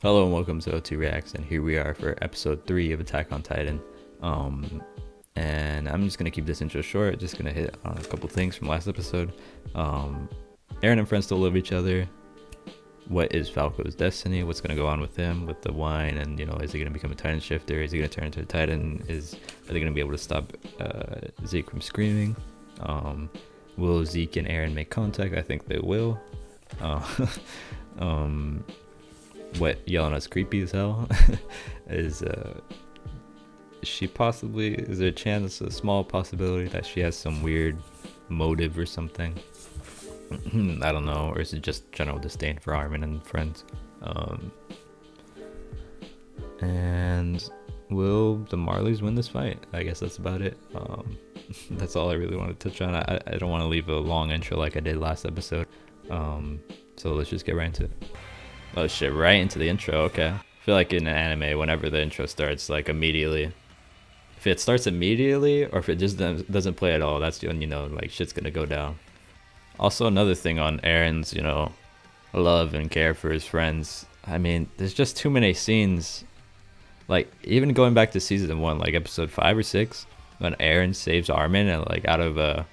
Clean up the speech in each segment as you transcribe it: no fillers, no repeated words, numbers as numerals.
Hello and welcome to O2 Reacts, and here we are for episode 3 of Attack on Titan. Um, and I'm just gonna keep this intro short, just gonna hit on a couple things from last episode. Um, Eren and friends still love each other. What is Falco's destiny? What's gonna go on with him, with the wine, and is he gonna become a Titan shifter? Is he gonna turn into a Titan? Are they gonna be able to stop Zeke from screaming? Will Zeke and Eren make contact? I think they will. Uh, um, what Yelena's creepy as hell is she possibly, is there a chance, a small possibility that she has some weird motive or something? I don't know, or is it just general disdain for Armin and friends? And will the Marleys win this fight? I guess that's about it. That's all I really want to touch on. I don't want to leave a long intro like I did last episode. So let's just get right into it. Oh shit, right into the intro, okay. I feel like in an anime, whenever the intro starts, like immediately, if it starts immediately or if it just doesn't play at all, that's when like shit's gonna go down. Also, another thing on Eren's, love and care for his friends. I mean, there's just too many scenes. Like, even going back to season 1, like episode 5 or 6, when Eren saves Armin and like out of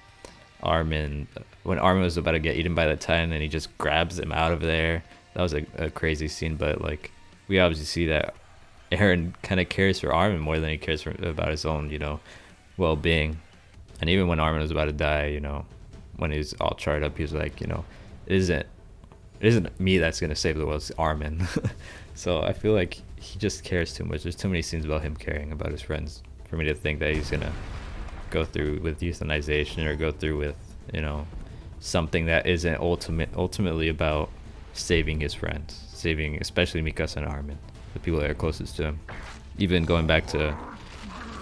Armin, when Armin was about to get eaten by the Titan and he just grabs him out of there. That was a crazy scene, but like we obviously see that Eren kind of cares for Armin more than he cares about his own, well-being. And even when Armin was about to die, when he's all charred up, he was like, it isn't me that's gonna save the world, it's Armin. So I feel like he just cares too much. There's too many scenes about him caring about his friends for me to think that he's gonna go through with euthanization or go through with, something that isn't ultimately about saving his friends, saving especially Mikasa and Armin, the people that are closest to him. Even going back to,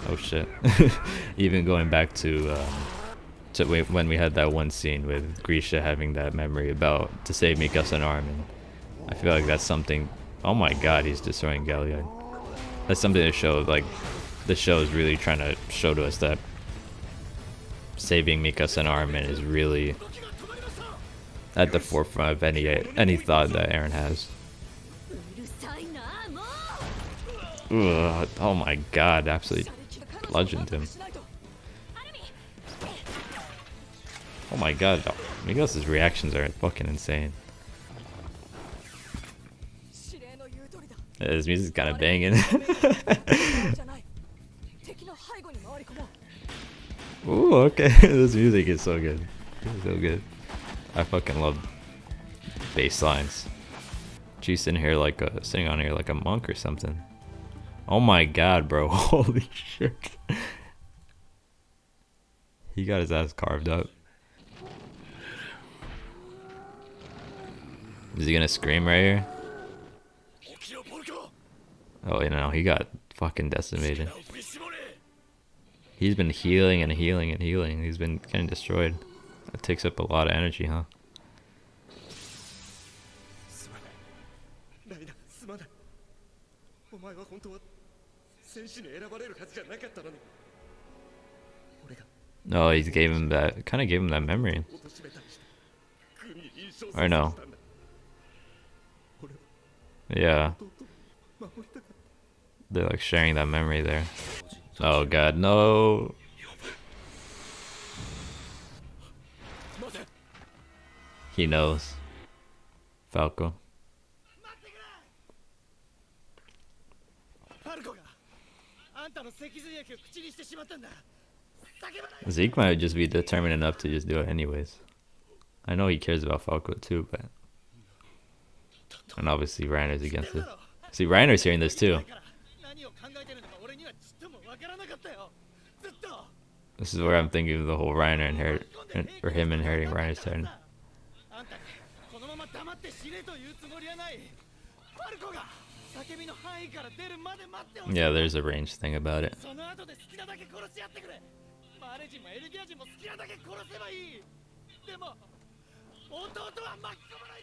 oh shit, even going back to when we had that one scene with Grisha having that memory about to save Mikasa and Armin. I feel like that's something. Oh my god, he's destroying Galliard. That's something to show, like, the show is really trying to show to us that saving Mikasa and Armin is really at the forefront of any thought that Eren has. Ugh, oh my god, absolutely bludgeoned him. Oh my god, Mikasa's reactions are fucking insane. His music's kind of banging. Ooh, okay, this music is so good. It's so good. I fucking love bass lines. She's sitting here like sitting on here like a monk or something. Oh my god, bro! Holy shit! He got his ass carved up. Is he gonna scream right here? Oh, he got fucking decimated. He's been healing and healing and healing. He's been getting destroyed. That takes up a lot of energy, huh? No, he gave him that, kind of gave him that memory. Or no. Yeah. They're like sharing that memory there. Oh god, no. He knows. Falco. Zeke might just be determined enough to just do it anyways. I know he cares about Falco too, but... And obviously Reiner's against it. See, Reiner's hearing this too. This is where I'm thinking of the whole Reiner or him inheriting Reiner's turn. Yeah, there's a range thing about it.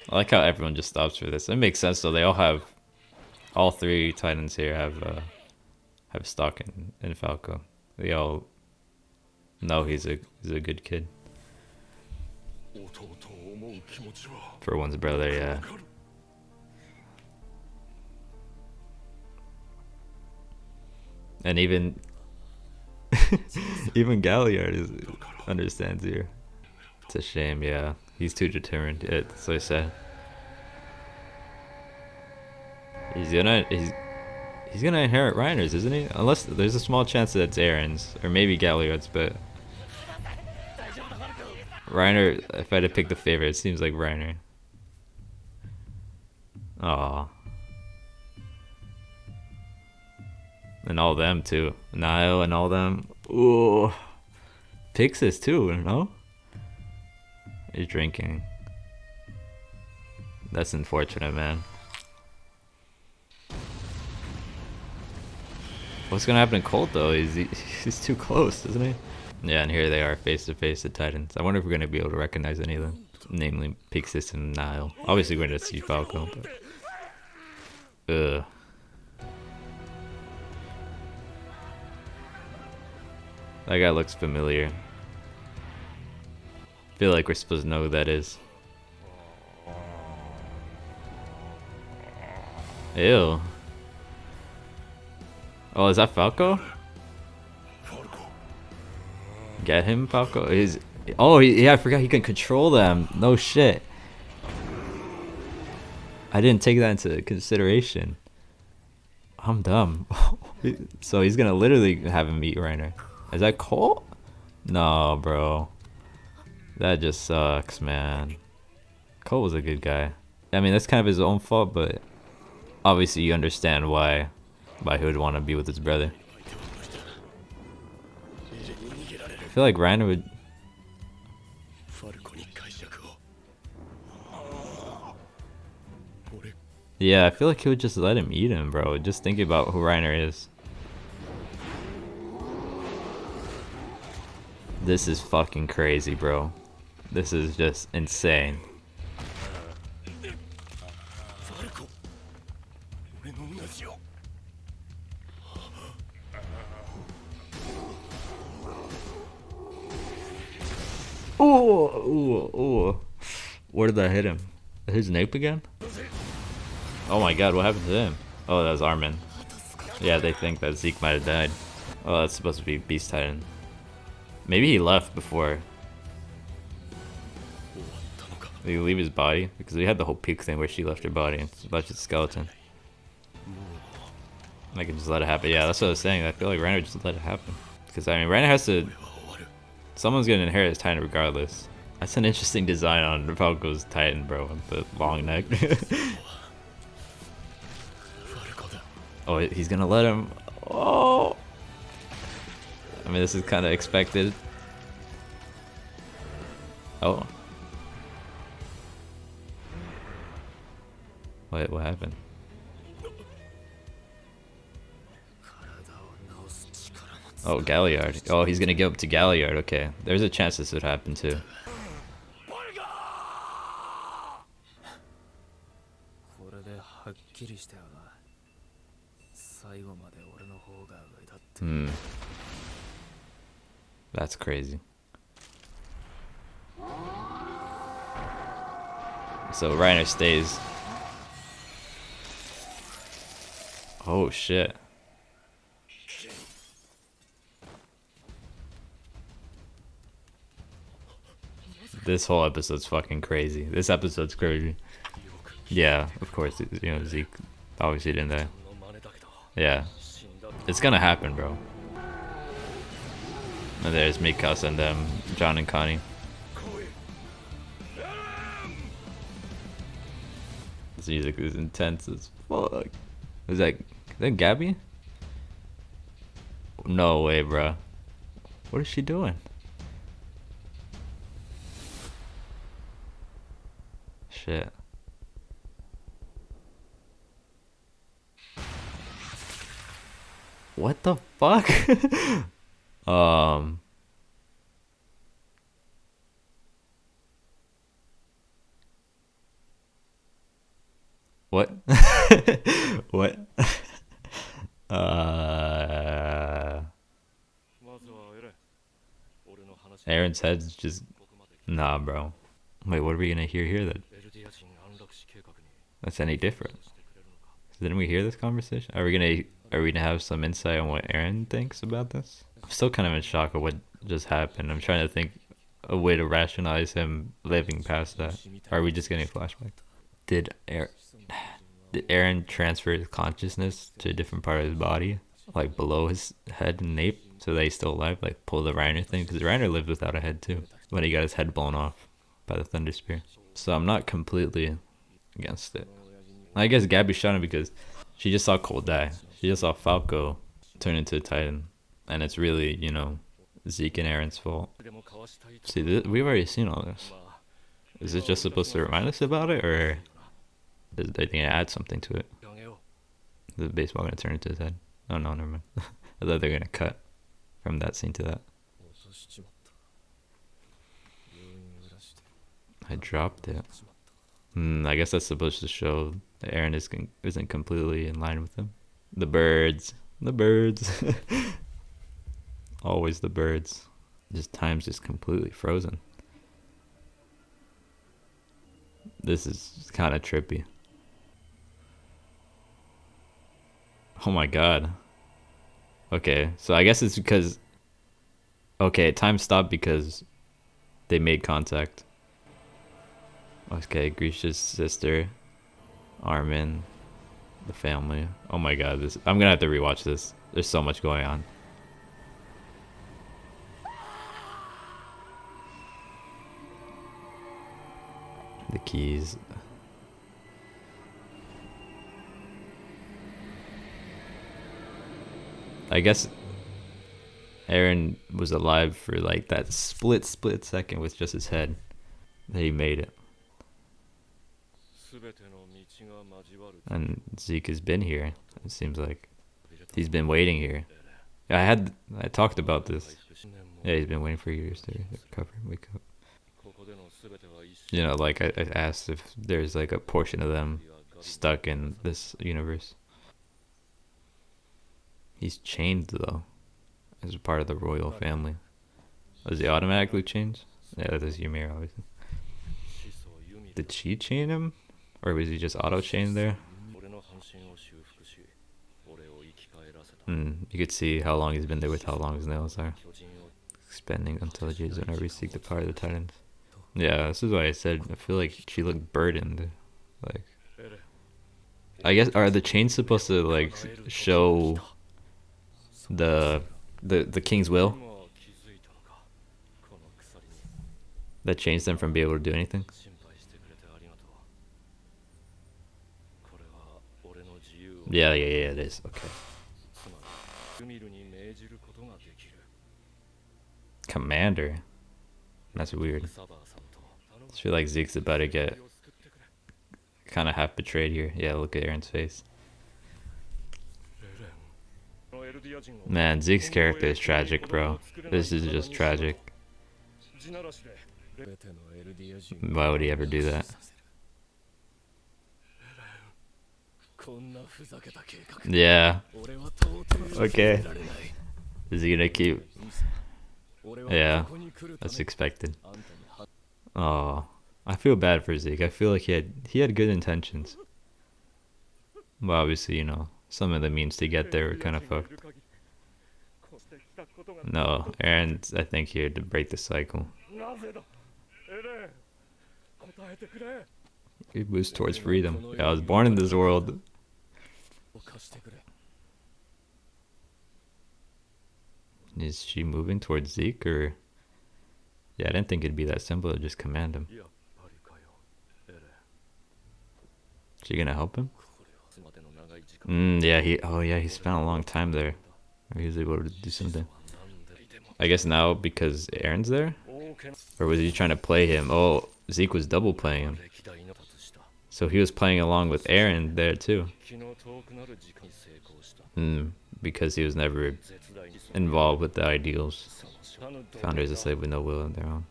I like how everyone just stops for this. It makes sense though. They all three Titans here have stock in Falco. They all know he's a good kid. For one's brother, yeah. And even even Galliard understands here. It's a shame, yeah. He's too determined. That's what I said. He's gonna inherit Reiner's, isn't he? Unless there's a small chance that it's Aaron's or maybe Galliard's, but Reiner. If I had to pick the favorite, it seems like Reiner. Aw. And all them too. Niall and all them. Ooh. Pixis too, no? He's drinking. That's unfortunate, man. What's gonna happen to Colt though? He's too close, isn't he? Yeah, and here they are face to face, the Titans. I wonder if we're gonna be able to recognize any of them, namely Pixis and Niall. Obviously, we're gonna see Falco, but ugh. That guy looks familiar. I feel like we're supposed to know who that is. Ew. Oh, is that Falco? Get him, Falco? Oh, yeah, I forgot he can control them. No shit. I didn't take that into consideration. I'm dumb. So he's gonna literally have him eat Reiner. Is that Colt? No, bro. That just sucks, man. Colt was a good guy. I mean, that's kind of his own fault, but obviously you understand why he would want to be with his brother. I feel like Reiner would... Yeah, I feel like he would just let him eat him, bro. Just thinking about who Reiner is. This is fucking crazy, bro. This is just insane. Ooh. Where did that hit him? His nape again? Oh my god, what happened to him? Oh, that was Armin. Yeah, they think that Zeke might have died. Oh, that's supposed to be Beast Titan. Maybe he left before. Did he leave his body? Because we had the whole peak thing where she left her body and it's a bunch of skeleton. I can just let it happen. Yeah, that's what I was saying. I feel like Reiner just let it happen. Because, I mean, Reiner has to... Someone's going to inherit his Titan regardless. That's an interesting design on Falco's Titan, bro. With the long neck. Oh, he's going to let him... Oh! I mean, this is kind of expected. Oh. Wait, what happened? Oh, Galliard. Oh, he's gonna give up to Galliard. Okay, there's a chance this would happen too. That's crazy. So Reiner stays. Oh shit. This whole episode's fucking crazy. This episode's crazy. Yeah, of course. You know, Zeke obviously didn't die. Yeah. It's gonna happen, bro. And there's Mikasa and them, John and Connie. This music is intense as fuck. Is that Gabby? No way, bro. What is she doing? Shit. What the fuck? What? What? Aaron's head's just... Nah, bro. Wait, what are we gonna hear here then? That's any different? Didn't we hear this conversation? Are we gonna have some insight on what Aaron thinks about this? I'm still kind of in shock of what just happened. I'm trying to think a way to rationalize him living past that. Or are we just getting a flashback? Did Aaron, did Aaron transfer his consciousness to a different part of his body, like below his head and nape, so that he's still alive? Like pull the Reiner thing, because Reiner lived without a head too when he got his head blown off by the Thunder Spear. So I'm not completely against it. I guess Gabby shot him because she just saw Cole die. She just saw Falco turn into a Titan, and it's really, Zeke and Aaron's fault. See, we've already seen all this. Is it just supposed to remind us about it, or are they gonna add something to it? Is the baseball gonna turn into his head? Oh no, never mind. I thought they're gonna cut from that scene to that. I dropped it. I guess that's supposed to show that Aaron isn't completely in line with him. The birds. The birds. Always the birds. Just time's just completely frozen. This is kind of trippy. Oh my god. Okay, so I guess it's because... Okay, time stopped because they made contact. Okay, Grisha's sister, Armin, the family. Oh my god, I'm gonna have to rewatch this. There's so much going on. The keys. I guess Aaron was alive for like that split second with just his head. That he made it. And Zeke has been here. It seems like he's been waiting here. I talked about this. Yeah, he's been waiting for years to recover, wake up. Like I asked if there's like a portion of them stuck in this universe. He's chained though, as a part of the royal family. Was he automatically changed? Yeah, that is Ymir, obviously. Did she chain him? Or was he just auto-chained there? You could see how long he's been there with how long his nails are. Expanding intelligence whenever we seek the power of the Titans. Yeah, this is why I said I feel like she looked burdened. Like, I guess, are the chains supposed to like show the king's will? That changed them from being able to do anything? Yeah, it is. Okay. Commander? That's weird. I feel like Zeke's about to get kind of half betrayed here. Yeah, look at Aaron's face. Man, Zeke's character is tragic, bro. This is just tragic. Why would he ever do that? Yeah. Okay. Is he gonna keep... Yeah, that's expected. Oh, I feel bad for Zeke. I feel like he had good intentions. But obviously, some of the means to get there were kind of fucked. No, Aaron's, I think, here to break the cycle. He moves towards freedom. Yeah, I was born in this world. Is she moving towards Zeke, or... Yeah, I didn't think it'd be that simple to just command him. She gonna help him? Yeah, he spent a long time there. He was able to do something. I guess now because Aaron's there? Or was he trying to play him? Oh, Zeke was double playing him. So he was playing along with Aaron there too. Because he was never involved with the ideals. Founders a slave with no will of their own.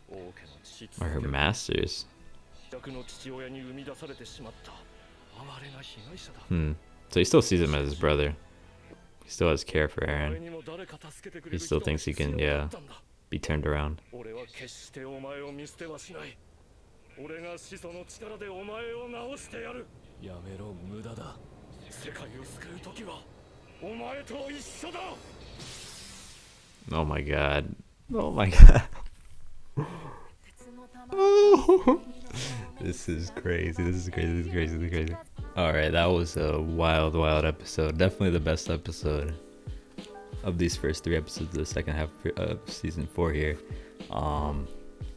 Or her masters. So he still sees him as his brother. He still has care for Aaron. He still thinks he can, be turned around. Oh my god. Oh my god. This is crazy. This is crazy. This is crazy. This is crazy. Alright, that was a wild, wild episode. Definitely the best episode of these first 3 episodes of the second half of season 4 here.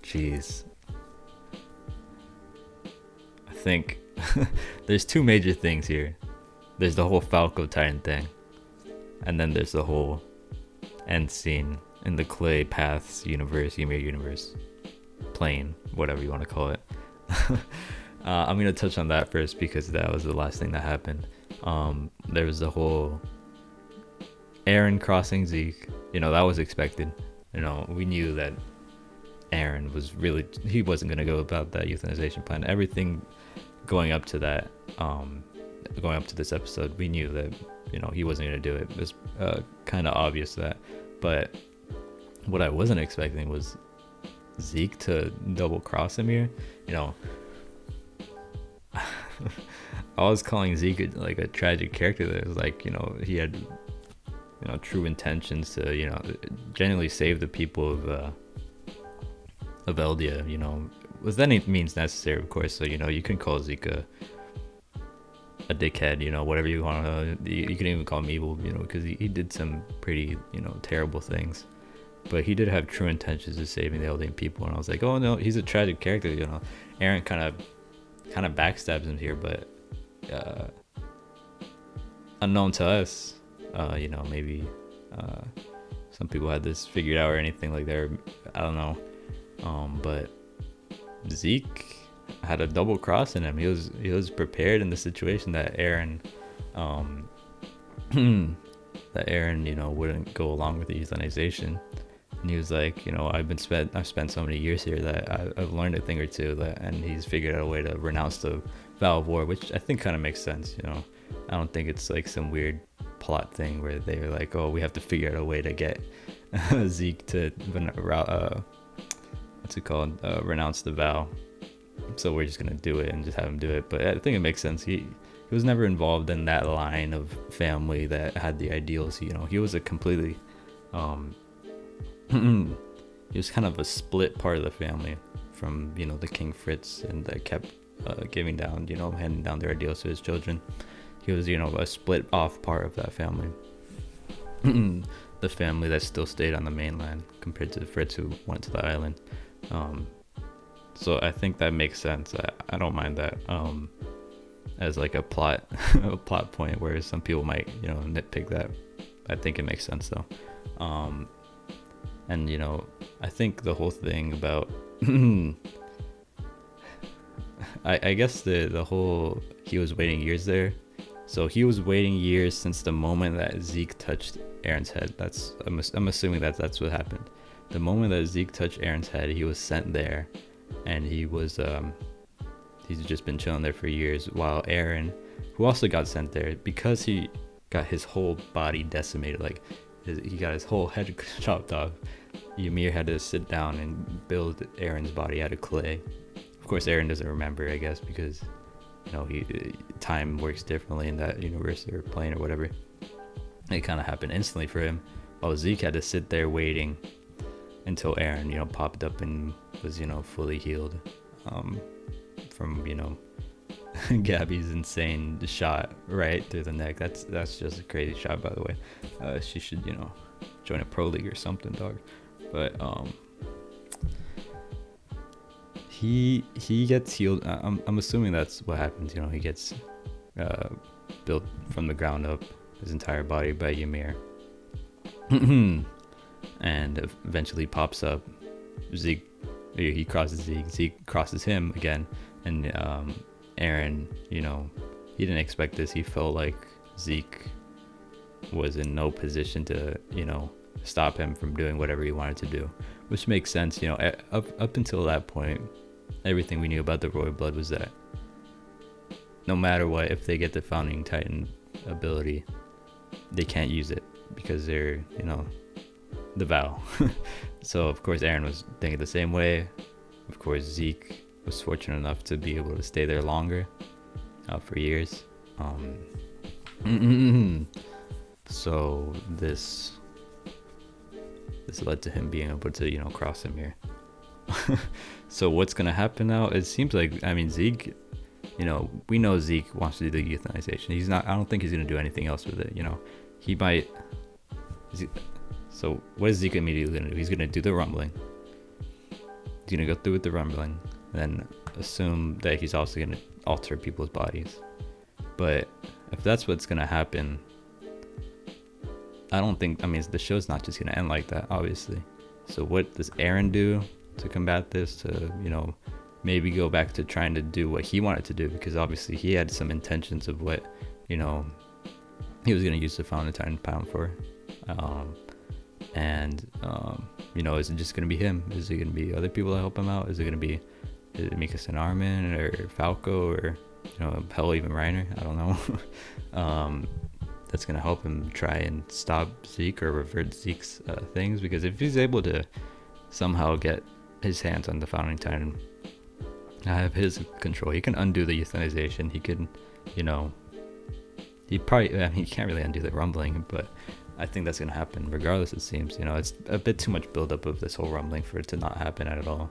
Jeez. I think there's 2 major things here. There's the whole Falco Titan thing, and then there's the whole end scene in the Clay Paths universe, Ymir universe, plane, whatever you want to call it. I'm gonna touch on that first because that was the last thing that happened. There was the whole Eren crossing Zeke. You know, that was expected. You know, we knew that Eren was really, he wasn't gonna go about that euthanization plan. Everything going up to that, going up to this episode, we knew that, you know, he wasn't gonna do it. It was kind of obvious that. But what I wasn't expecting was Zeke to double cross him here. You know, I was calling Zeke like a tragic character. That was like, you know, he had, you know, true intentions to, you know, genuinely save the people of Eldia, you know, with any means necessary, of course. So, you know, you can call Zeke a dickhead, you know, whatever you want to. You can even call him evil, you know, because he did some pretty, you know, terrible things. But he did have true intentions of saving the Eldian people, and I was like, oh no, he's a tragic character, you know. Eren kind of backstabs him here, but unknown to us, you know, maybe some people had this figured out or anything like that. I don't know. But Zeke had a double cross in him. He was prepared in the situation that Eren, you know, wouldn't go along with the euthanization. And he was like, you know, I've spent so many years here that I've learned a thing or two, and he's figured out a way to renounce the vow of war, which I think kind of makes sense. You know, I don't think it's like some weird plot thing where they were like, oh, we have to figure out a way to get Zeke to renounce the vow, so we're just gonna do it and just have him do it. But I think it makes sense. He was never involved in that line of family that had the ideals. You know, he was a completely he was kind of a split part of the family from, you know, the King Fritz, and that kept giving down, you know, handing down their ideals to his children. He was, you know, a split off part of that family. The family that still stayed on the mainland compared to Fritz, who went to the island. So I think that makes sense. I don't mind that as like a plot a plot point, whereas some people might, you know, nitpick that. I think it makes sense though. And, you know, I think the whole thing about I guess the whole, he was waiting years there. So he was waiting years since the moment that Zeke touched Eren's head. I'm assuming that's what happened. The moment that Zeke touched Eren's head, he was sent there, and he's just been chilling there for years, while Eren, who also got sent there, because he got his whole body decimated, like he got his whole head chopped off. Ymir had to sit down and build Eren's body out of clay. Of course, Eren doesn't remember, I guess, because, you know, time works differently in that universe or plane or whatever. It kind of happened instantly for him, while Zeke had to sit there waiting until Eren, you know, popped up and was, you know, fully healed from, you know, Gabby's insane shot right through the neck. That's just a crazy shot, by the way. She should, you know, join a pro league or something, dog. But he gets healed. I'm assuming that's what happens. You know, he gets built from the ground up, his entire body, by Ymir, and eventually pops up. Zeke, he crosses Zeke. Zeke crosses him again, and Eren, you know, he didn't expect this. He felt like Zeke was in no position to, you know, stop him from doing whatever he wanted to do, which makes sense. You know, up until that point, everything we knew about the Royal Blood was that no matter what, if they get the Founding Titan ability, they can't use it because they're, you know, the vow. So of course Eren was thinking the same way. Of course Zeke was fortunate enough to be able to stay there longer, for years. So this led to him being able to, cross him here. So what's gonna happen now? It seems like, I mean, Zeke, we know Zeke wants to do the euthanization. He's not. I don't think he's gonna do anything else with it. He might. So what is Zeke immediately gonna do? He's gonna do the rumbling. He's gonna go through with the rumbling, then assume that he's also gonna alter people's bodies. But if that's what's gonna happen, I don't think. I mean, the show's not just gonna end like that, obviously. So what does Eren do to combat this? To maybe go back to trying to do what he wanted to do, because obviously he had some intentions of what he was gonna use the Fountain Titan pound for. Is it just gonna be him? Is it gonna be other people that help him out? Is it Mikasa and Armin or Falco or hell, even Reiner? I don't know. That's gonna help him try and stop Zeke or revert Zeke's things, because if he's able to somehow get his hands on the Founding Titan, have his control, he can undo the euthanization. He can, he can't really undo the rumbling, but I think that's gonna happen regardless. It seems, it's a bit too much buildup of this whole rumbling for it to not happen at all.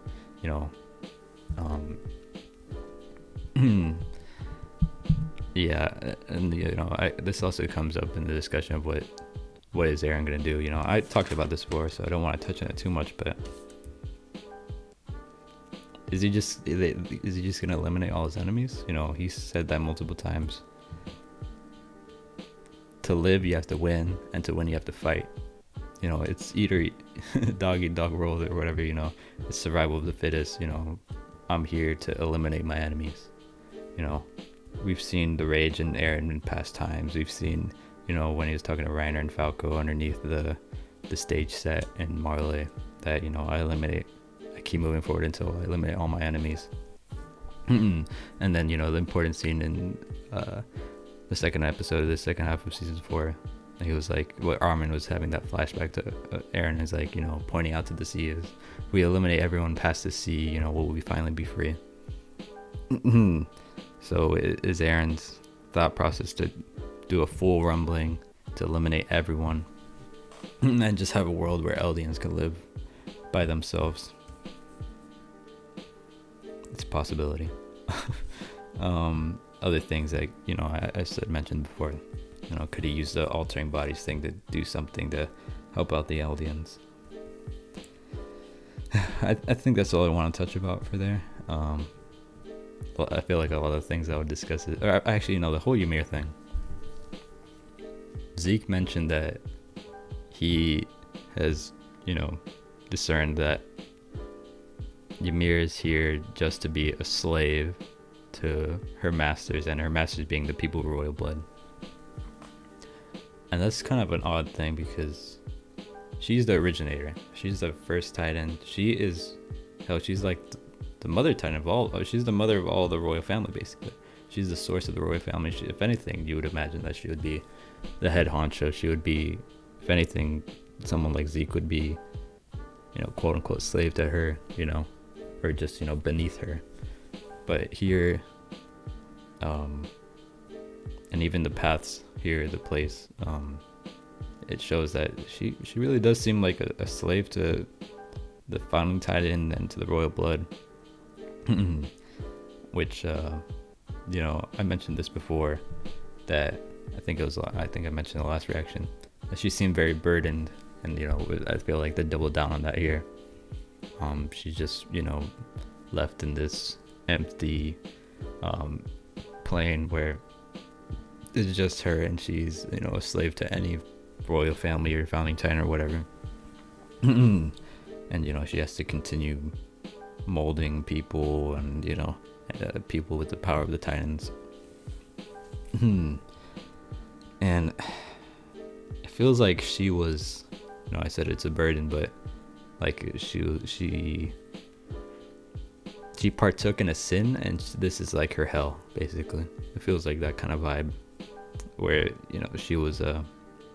Yeah, and this also comes up in the discussion of what is Eren gonna do. I talked about this before, so I don't want to touch on it too much, but is he just gonna eliminate all his enemies? He said that multiple times. To live, you have to win, and to win, you have to fight. It's eat or eat, dog eat dog world or whatever. It's survival of the fittest. I'm here to eliminate my enemies. We've seen the rage in Eren in past times. We've seen, when he was talking to Reiner and Falco underneath the stage set in Marley, that I keep moving forward until I eliminate all my enemies. And then the important scene in the second episode of the second half of season 4, he was like, what Armin was having that flashback to Eren is like, pointing out to the sea is, we eliminate everyone past the sea, will we finally be free? So is Eren's thought process to do a full rumbling to eliminate everyone and just have a world where Eldians can live by themselves? It's a possibility. Other things like, I mentioned before, could he use the altering bodies thing to do something to help out the Eldians? I think that's all I want to touch about for there. Well, I feel like a lot of things I would discuss it. Or actually, the whole Ymir thing. Zeke mentioned that he has, discerned that Ymir is here just to be a slave to her masters, and her masters being the people of royal blood. And that's kind of an odd thing, because she's the originator. She's the first Titan. She's like the mother Titan of all. She's the mother of all the royal family, basically. She's the source of the royal family. If anything, you would imagine that she would be the head honcho. She would be, if anything, someone like Zeke would be, quote unquote slave to her, or just, beneath her. But here, and even the paths here, the place, it shows that she really does seem like a slave to the Founding Titan and to the royal blood. Which I mentioned this before, that I think I mentioned in the last reaction that she seemed very burdened, and I feel like they doubled down on that here. She's just left in this empty plane where it's just her, and she's a slave to any royal family or Founding Titan or whatever. And she has to continue molding people, and people with the power of the Titans. And it feels like she was, I said it's a burden, but like she partook in a sin, and this is like her hell, basically. It feels like that kind of vibe, where she was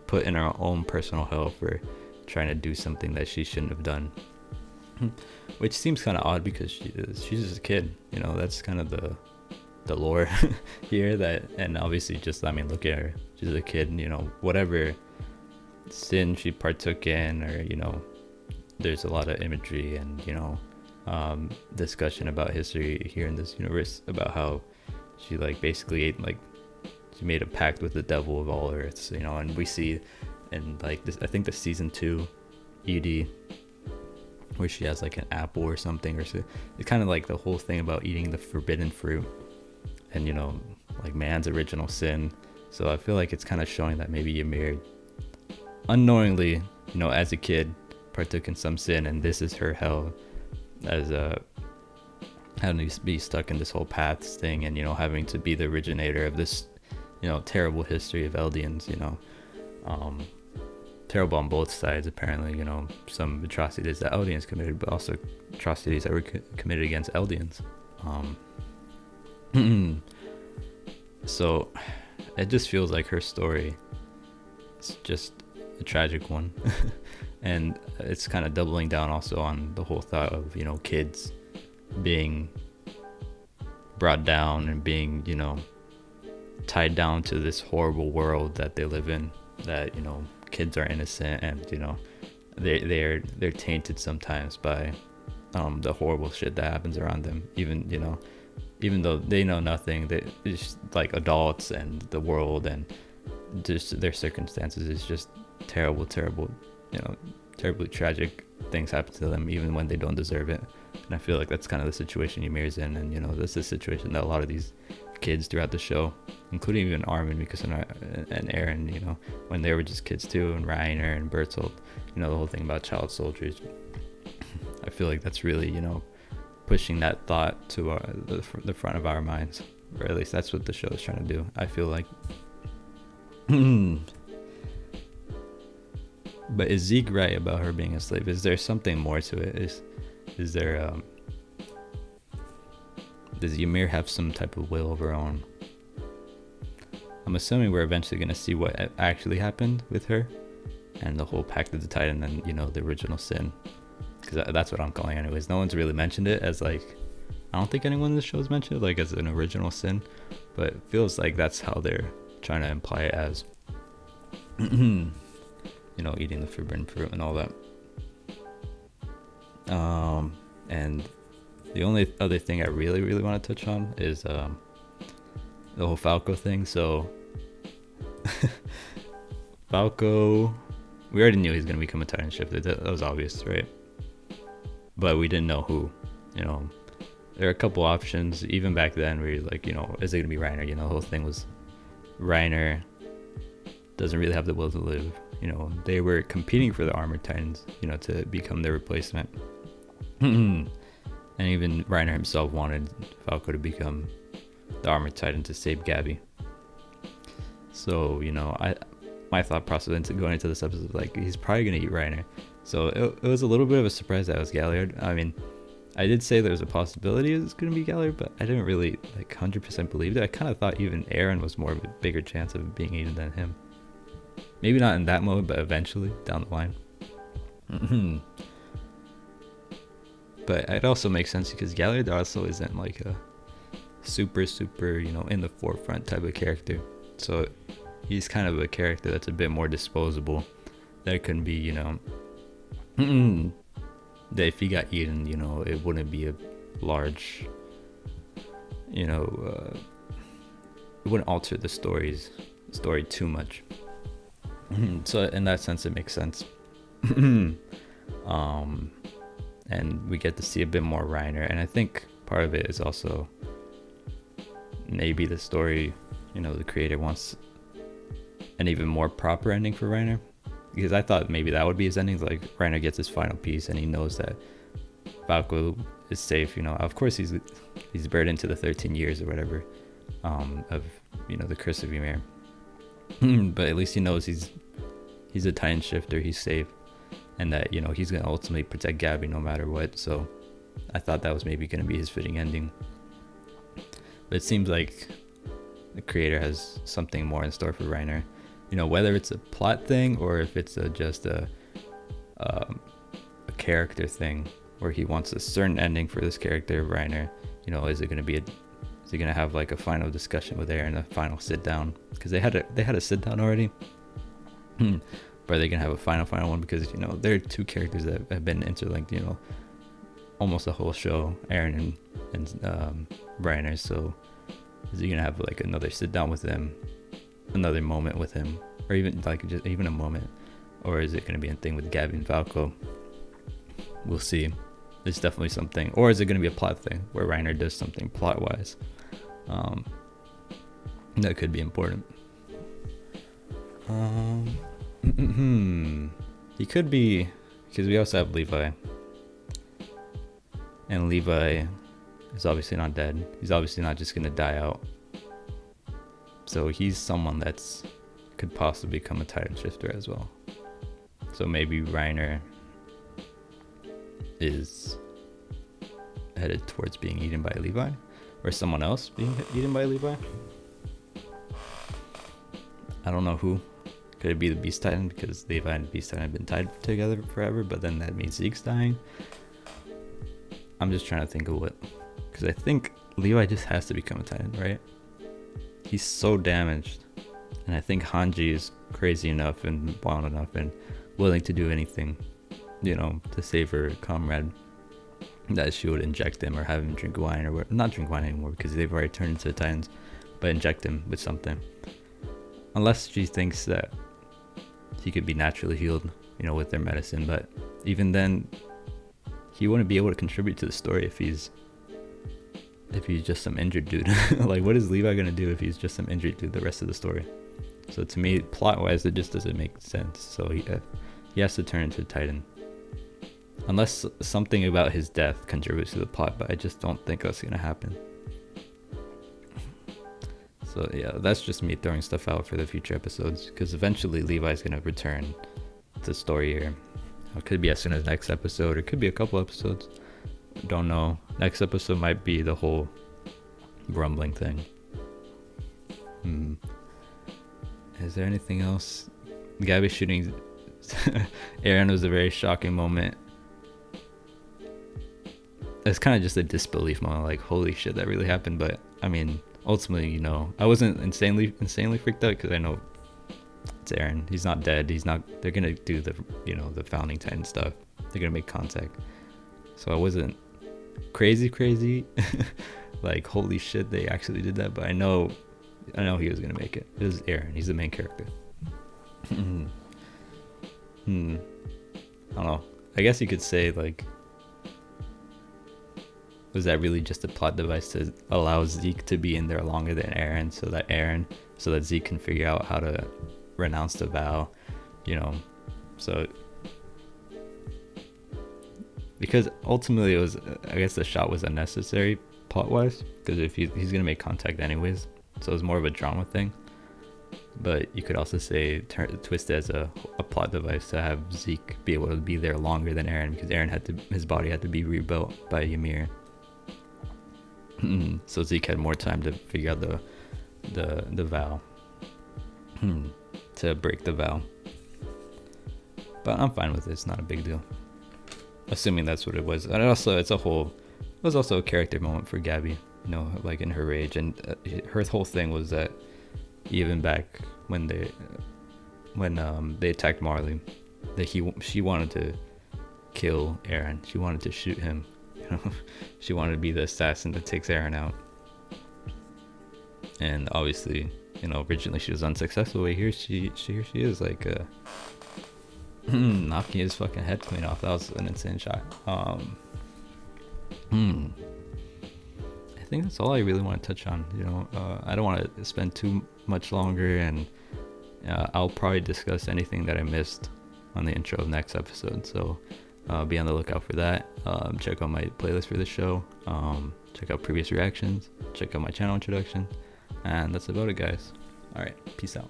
put in her own personal hell for trying to do something that she shouldn't have done. Which seems kind of odd, because she's just a kid. That's kind of the lore here. And obviously, just look at her. she's a kid, you know, whatever sin she partook in, or, you know, there's a lot of imagery and, you know, discussion about history here in this universe about how she like basically ate, like, she made a pact with the devil of all earths, you know. And we see in like this, I think the season 2 ED, where she has like an apple or something, or so it's kind of like the whole thing about eating the forbidden fruit and, you know, like man's original sin. So I feel like it's kind of showing that maybe Ymir unknowingly, you know, as a kid partook in some sin, and this is her hell as a having to be stuck in this whole paths thing, and, you know, having to be the originator of this, you know, terrible history of Eldians, you know, terrible on both sides apparently, you know, some atrocities that Eldians committed, but also atrocities that were committed against Eldians. So it just feels like her story is just a tragic one. And it's kind of doubling down also on the whole thought of, you know, kids being brought down and being, you know, tied down to this horrible world that they live in, that, you know, kids are innocent, and, you know, they're tainted sometimes by the horrible shit that happens around them, even, you know, even though they know nothing, they just like adults, and the world and just their circumstances is just terrible, you know, terribly tragic things happen to them even when they don't deserve it. And I feel like that's kind of the situation Ymir's in, and, you know, that's the situation that a lot of these kids throughout the show, including even Armin, because and Eren, you know, when they were just kids too, and Reiner and Bertolt, you know, the whole thing about child soldiers. I feel like that's really, you know, pushing that thought to the front of our minds, or at least that's what the show is trying to do, I feel like. But is Zeke right about her being a slave? Is there something more to it? Is there does Ymir have some type of will of her own? I'm assuming we're eventually going to see what actually happened with her and the whole Pact of the Titan, and, you know, the original sin, because that's what I'm calling it anyways. No one's really mentioned it as, like, I don't think anyone in the show has mentioned it like as an original sin, but it feels like that's how they're trying to imply it as. You know, eating the forbidden fruit and all that. And the only other thing I really want to touch on is the whole Falco thing. So Falco, we already knew he's going to become a Titan shifter. That was obvious, right? But we didn't know who. You know, there are a couple options even back then where you're like, you know, is it going to be Reiner? You know, the whole thing was Reiner doesn't really have the will to live. You know, they were competing for the Armored Titans, you know, to become their replacement. And even Reiner himself wanted Falco to become the Armored Titan to save Gabby. So, you know, my thought process into going into this episode was like, he's probably going to eat Reiner. So it was a little bit of a surprise that it was Galliard. I mean, I did say there was a possibility it was going to be Galliard, but I didn't really like 100% believe it. I kind of thought even Eren was more of a bigger chance of being eaten than him. Maybe not in that mode, but eventually down the line. But it also makes sense because Galliard also isn't like a super, you know, in the forefront type of character. So he's kind of a character that's a bit more disposable. That can be, you know, that if he got eaten, you know, it wouldn't be a large, you know, it wouldn't alter the story too much. So in that sense, it makes sense. And we get to see a bit more Reiner, and I think part of it is also maybe the story, you know, the creator wants an even more proper ending for Reiner, because I thought maybe that would be his ending, like Reiner gets his final piece and he knows that Falco is safe. You know, of course he's buried into the 13 years or whatever of, you know, the curse of Ymir. But at least he knows he's a Titan shifter, he's safe, and that, you know, he's gonna ultimately protect Gabby no matter what. So I thought that was maybe gonna be his fitting ending. But it seems like the creator has something more in store for Reiner. You know, whether it's a plot thing or if it's just a character thing where he wants a certain ending for this character, Reiner. You know, is it going to be a Is he gonna have like a final discussion with Eren, a final sit down? Because they had a sit down already. But are they gonna have a final one? Because there are two characters that have been interlinked. Almost the whole show, Eren and Reiner. So is he gonna have like another sit down with them, another moment with him, or even like just even a moment, or is it gonna be a thing with Gabi and Falco? We'll see. It's definitely something, or is it gonna be a plot thing where Reiner does something plot wise? That could be important. He could be, because we also have Levi, and Levi is obviously not dead. He's obviously not just gonna die out. So he's someone that's could possibly become a Titan Shifter as well. So maybe Reiner is headed towards being eaten by Levi, or someone else being eaten by Levi. I don't know who. Could it be the Beast Titan, because Levi and Beast Titan have been tied together forever, but then that means Zeke's dying. I'm just trying to think of what, because I think Levi just has to become a Titan, right? He's so damaged, and I think Hanji is crazy enough and wild enough and willing to do anything, to save her comrade, that she would inject him or have him drink wine, or not drink wine anymore because they've already turned into the Titans, but inject him with something. Unless she thinks that he could be naturally healed, with their medicine. But even then, he wouldn't be able to contribute to the story if he's just some injured dude. Like, what is Levi gonna do if he's just some injured dude the rest of the story? So to me, plot-wise, it just doesn't make sense. So he has to turn into a Titan. Unless something about his death contributes to the plot, but I just don't think that's gonna happen. So yeah, that's just me throwing stuff out for the future episodes, because eventually Levi's gonna return to the story here. It could be as soon as next episode, or it could be a couple episodes. Don't know. Next episode might be the whole rumbling thing. Is there anything else? Gabi shooting Eren was a very shocking moment. It's kind of just a disbelief moment, like, holy shit, that really happened. But I mean, ultimately, I wasn't insanely freaked out, because I know it's Eren. He's not dead. They're gonna do the the founding Titan stuff. They're gonna make contact. So I wasn't crazy like, holy shit, they actually did that. But I know he was gonna make it. It was Eren. He's the main character. I don't know. I guess you could say, like, was that really just a plot device to allow Zeke to be in there longer than Eren, so that Zeke can figure out how to renounce the vow, so because ultimately it was, I guess the shot was unnecessary plot-wise, because if he's gonna make contact anyways, so it was more of a drama thing. But you could also say twist it as a plot device to have Zeke be able to be there longer than Eren, because Eren his body had to be rebuilt by Ymir. So Zeke had more time to figure out the vow, to break the vow. But I'm fine with it. It's not a big deal, assuming that's what it was. And also, it was also a character moment for Gabi, like in her rage, and her whole thing was that even back when they attacked Marley, that she wanted to kill Eren. She wanted to shoot him. She wanted to be the assassin that takes Eren out. And obviously, originally she was unsuccessful. But here she is, like, knocking his fucking head clean off. That was an insane shot. I think that's all I really want to touch on. I don't want to spend too much longer, and I'll probably discuss anything that I missed on the intro of next episode. So be on the lookout for that. Check out my playlist for the show. Check out previous reactions. Check out my channel introduction. And that's about it, guys. All right, peace out.